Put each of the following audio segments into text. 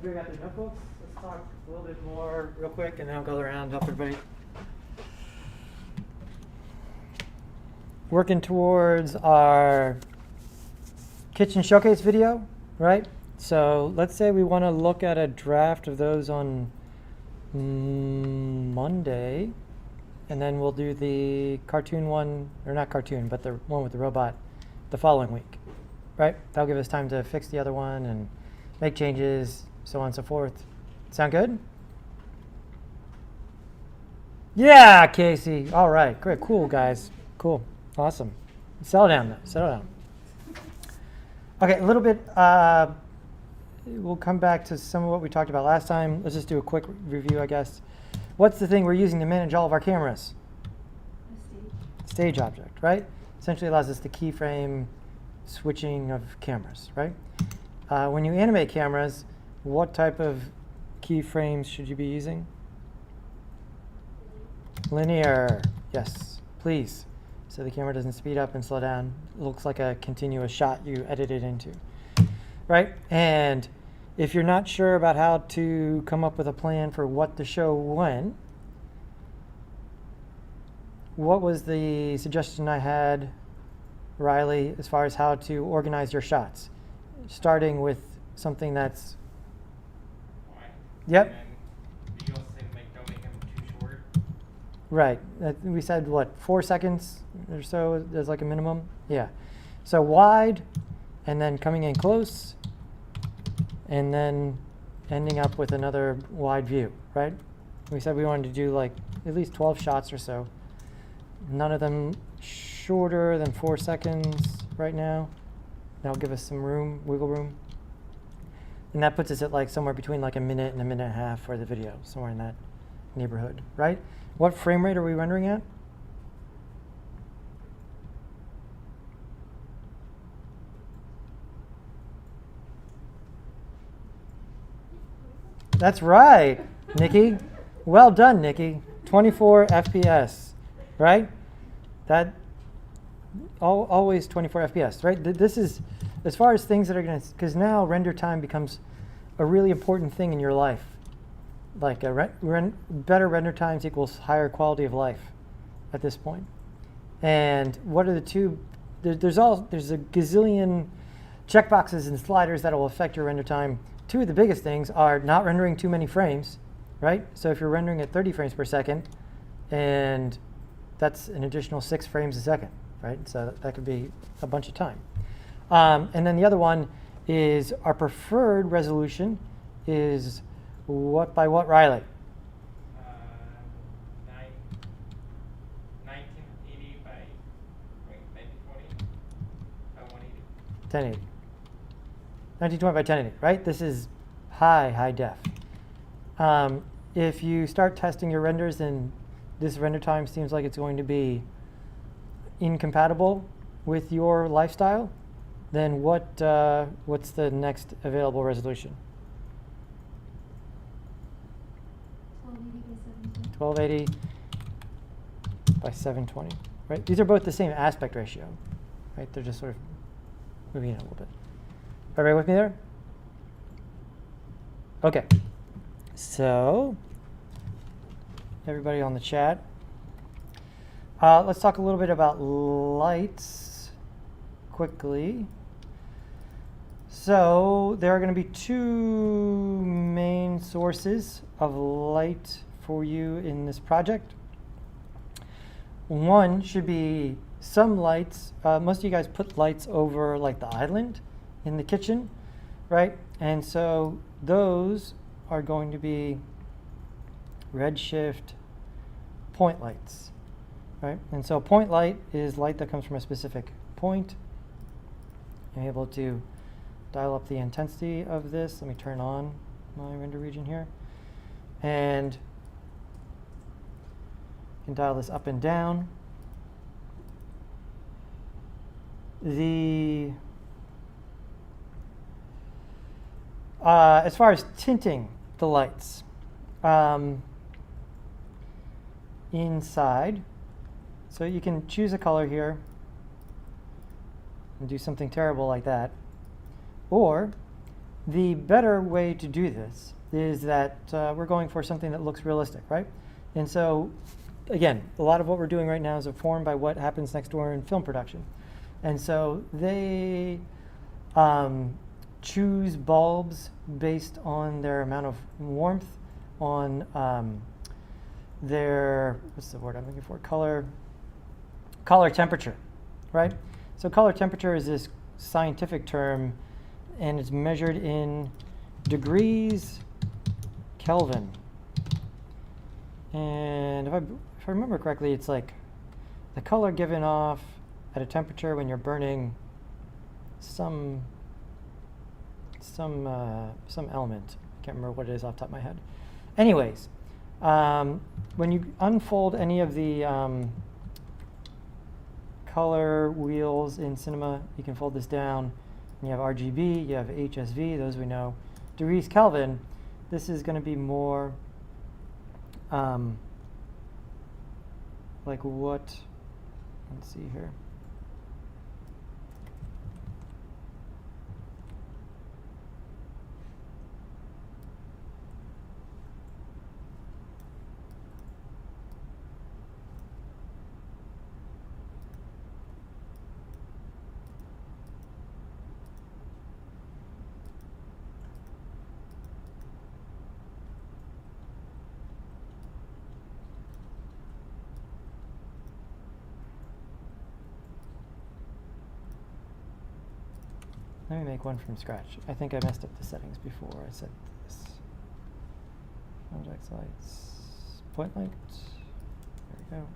We got the notebooks. Let's talk a little bit more real quick, and then I'll go around, help everybody. Working towards our kitchen showcase video, right? So let's say we want to look at a draft of those on Monday, and then we'll do the cartoon one, or not cartoon, but the one with the robot the following week, right? That'll give us time to fix the other one and make changes, so on and so forth. Sound good? Yeah, Casey. All right, great, cool, guys. Cool, awesome. Settle down, though. Settle down. Okay, a little bit. We'll come back to some of what we talked about last time. Let's just do a quick review, I guess. What's the thing we're using to manage all of our cameras? Stage object, right? Essentially allows us to keyframe switching of cameras, right? When you animate cameras, what type of keyframes should you be using? Linear, yes, please. So the camera doesn't speed up and slow down. It looks like a continuous shot you edited into, right? And if you're not sure about how to come up with a plan for what to show when, what was the suggestion I had, Riley, as far as how to organize your shots? Starting with something that's... Yep. And you also say don't make them too short. Right. We said, what, 4 seconds or so is like a minimum? Yeah. So wide, and then coming in close, and then ending up with another wide view, right? We said we wanted to do like at least 12 shots or so. None of them shorter than 4 seconds right now. That'll give us some room, wiggle room. And that puts us at like somewhere between like a minute and a minute and a half for the video, somewhere in that neighborhood, right? What frame rate are we rendering at? That's right, Nikki. Well done, Nikki. 24 FPS, right? That always 24 FPS, right? This is, as far as things that are going to, because now render time becomes a really important thing in your life. Like better render times equals higher quality of life at this point. And what are the two? There's a gazillion checkboxes and sliders that will affect your render time. Two of the biggest things are not rendering too many frames, right? So if you're rendering at 30 frames per second, and that's an additional 6 frames a second, right? So that could be a bunch of time. And then the other one is our preferred resolution is what by what, Riley? 1980 by 1920 by 180. 1080. 1920 by 1080, right? This is high def. If you start testing your renders and this render time seems like it's going to be incompatible with your lifestyle, then what's the next available resolution? 1280 by 720, right? These are both the same aspect ratio, right? They're just sort of moving in a little bit. Everybody with me there? Okay. So, everybody on the chat. Let's talk a little bit about lights quickly. So, there are going to be 2 main sources of light for you in this project. One should be some lights. Most of you guys put lights over like the island in the kitchen, right? And so those are going to be redshift point lights, right? And so point light is light that comes from a specific point. I'm able to dial up the intensity of this. Let me turn on my render region here. And you can dial this up and down. As far as tinting the lights, inside, so you can choose a color here and do something terrible like that, or The better way to do this is that we're going for something that looks realistic, right? And so, again, a lot of what we're doing right now is informed by what happens next door in film production. And so they choose bulbs based on their amount of warmth, on their, what's the word I'm looking for, color temperature, right? So color temperature is this scientific term, and it's measured in degrees Kelvin. And if I remember correctly, it's like the color given off at a temperature when you're burning some element. I can't remember what it is off the top of my head. Anyways, when you unfold any of the color wheels in cinema, you can fold this down. And you have RGB, you have HSV, those we know. Degrees Kelvin, this is going to be more like what, let's see here. Let me make one from scratch. I think I messed up the settings before I set this. Object lights, point light. There we go.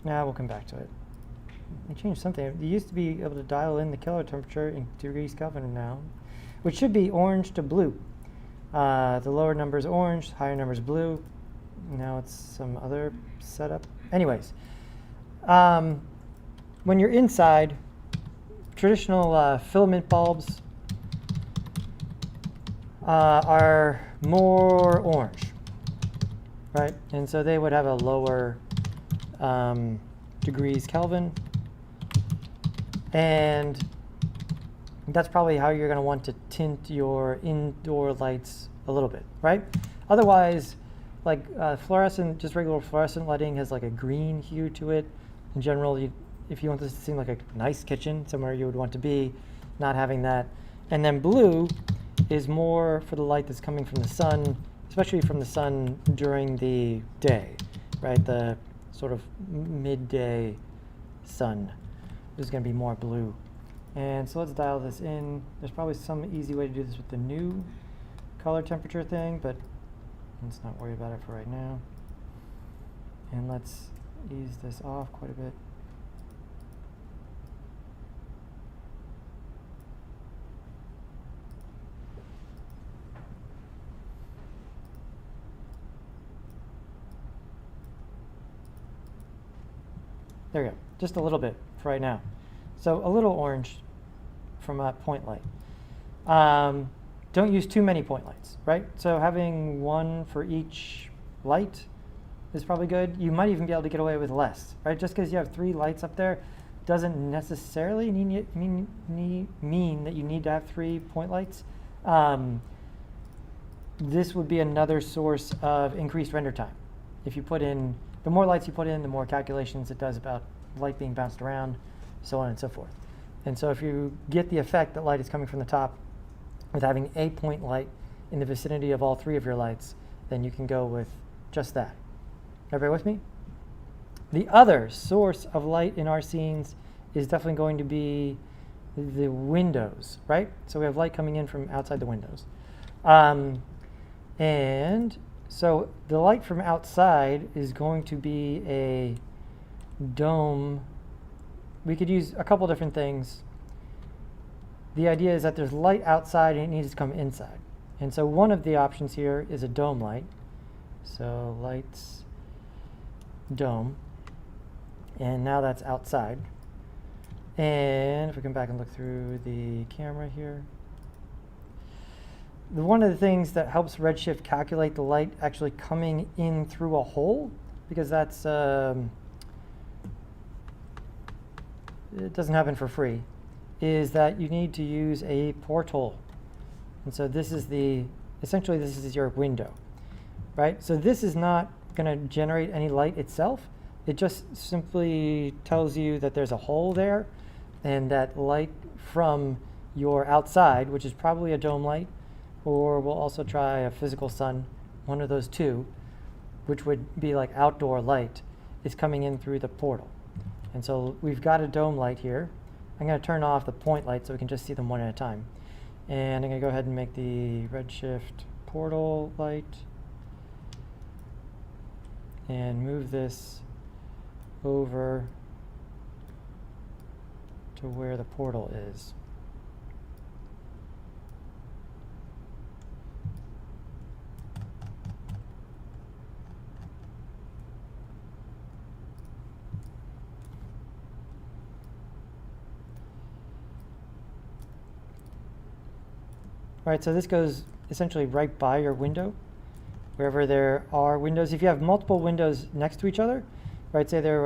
Now we'll come back to it. They changed something. You used to be able to dial in the color temperature in degrees Kelvin now, which should be orange to blue. The lower number is orange, higher number is blue. Now it's some other setup. Anyways, when you're inside, traditional filament bulbs are more orange, right? And so they would have a lower degrees Kelvin, and that's probably how you're going to want to tint your indoor lights a little bit, right? Otherwise, like fluorescent, just regular fluorescent lighting has like a green hue to it. In general, if you want this to seem like a nice kitchen, somewhere you would want to be, not having that. And then blue is more for the light that's coming from the sun, especially from the sun during the day, right? The sort of midday sun is going to be more blue. And so let's dial this in. There's probably some easy way to do this with the new color temperature thing, but let's not worry about it for right now. And let's ease this off quite a bit. There we go, just a little bit for right now. So a little orange from a point light. Don't use too many point lights, right? So having one for each light is probably good. You might even be able to get away with less, right? Just because you have 3 lights up there doesn't necessarily mean that you need to have 3 point lights. This would be another source of increased render time. If you put in, the more lights you put in, the more calculations it does about light being bounced around, so on and so forth. And so if you get the effect that light is coming from the top with having a point light in the vicinity of all 3 of your lights, then you can go with just that. Everybody with me? The other source of light in our scenes is definitely going to be the windows, right? So we have light coming in from outside the windows. And so the light from outside is going to be a dome. We could use a couple different things. The idea is that there's light outside and it needs to come inside. And so one of the options here is a dome light. So lights, dome. And now that's outside. And if we come back and look through the camera here, one of the things that helps Redshift calculate the light actually coming in through a hole, because that's it doesn't happen for free, is that you need to use a porthole. And so this is essentially this is your window, right? So this is not going to generate any light itself. It just simply tells you that there's a hole there, and that light from your outside, which is probably a dome light, or we'll also try a physical sun, one of those two, which would be like outdoor light, is coming in through the portal. And so we've got a dome light here. I'm going to turn off the point light so we can just see them one at a time. And I'm going to go ahead and make the Redshift portal light and move this over to where the portal is. All right, so this goes essentially right by your window, wherever there are windows. If you have multiple windows next to each other, right, say there